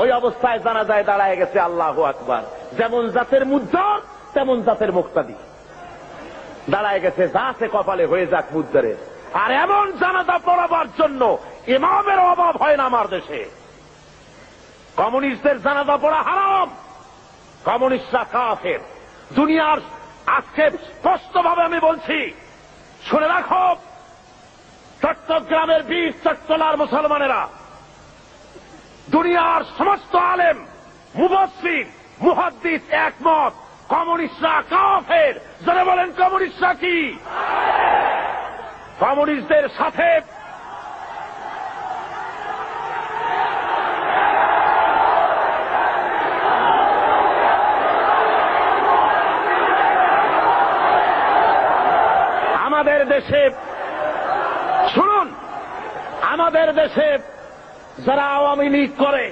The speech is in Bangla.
ওই অবস্থায় জানাজায় দাঁড়ায় গেছে আল্লাহু আকবার। যেমন জাতের মুদ্দর তেমন জাতের মুক্তাদি দাঁড়ায় গেছে, যা আছে কপালে হয়ে যাক মুদ্দারের। আর এমন জানাজা পড়াবার জন্য ইমামের অভাব হয় না আমার দেশে। কমিউনিস্টদের জানাজা পড়া হারাম, কমিউনিস্টরা কাফের। দুনিয়ার আজকে স্পষ্টভাবে আমি বলছি, শুনে রাখো, চট্টগ্রামের 20 চট্টলার মুসলমানেরা, দুনিয়ার সমস্ত আলেম, মুফাসসির, মুহাদ্দিস একমত, কমিউনিস্টরা কাফের। যারা বলেন কমিউনিস্টরা কি? কমিউনিস্টদের সাথে আমাদের দেশে, শুনুন, আমাদের দেশে যারা আওয়ামী লীগ করে